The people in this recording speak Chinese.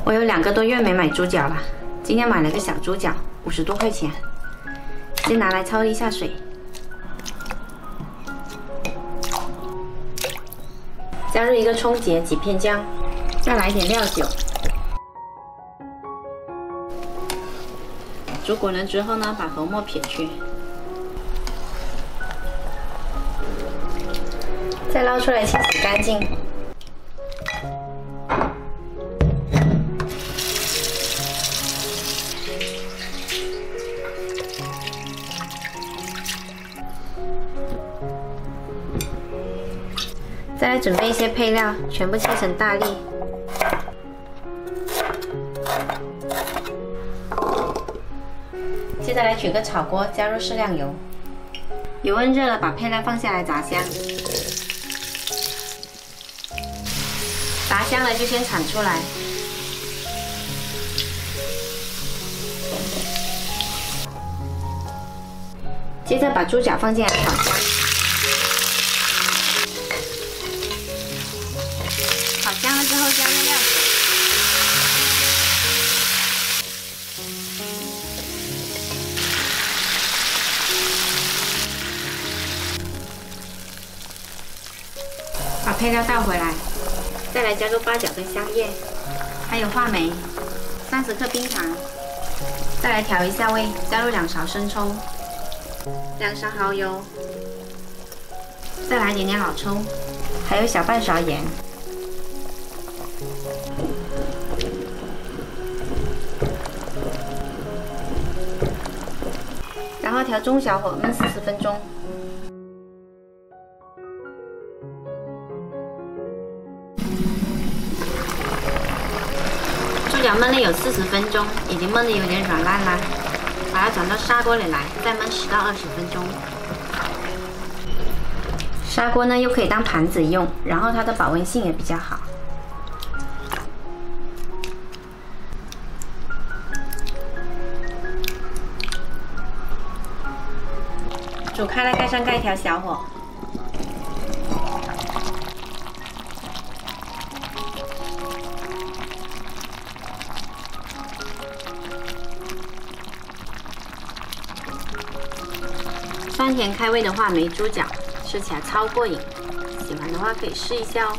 我有2个多月没买猪脚了，今天买了个小猪脚，50多块钱。先拿来焯一下水，加入1个葱节、几片姜，再来点料酒。煮滚了之后呢，把浮沫撇去，再捞出来清洗干净。再来准备一些配料，全部切成大粒。接下来取个炒锅，加入适量油，油温热了，把配料放下来炸香。炸香了就先铲出来。接着把猪脚放进来炒香。炒香了之后加入料酒，把配料倒回来，再来加入八角跟香叶，还有话梅，30克冰糖，再来调一下味，加入2勺生抽，2勺蚝油，再来点老抽，还有小半勺盐。然后调中小火焖40分钟。猪脚焖了有40分钟，已经焖得有点软烂啦。把它转到砂锅里来，再焖10到20分钟。砂锅呢又可以当盘子用，然后它的保温性也比较好。煮开了，盖上盖，调小火。酸甜开胃的话梅猪脚，吃起来超过瘾。喜欢的话可以试一下哦。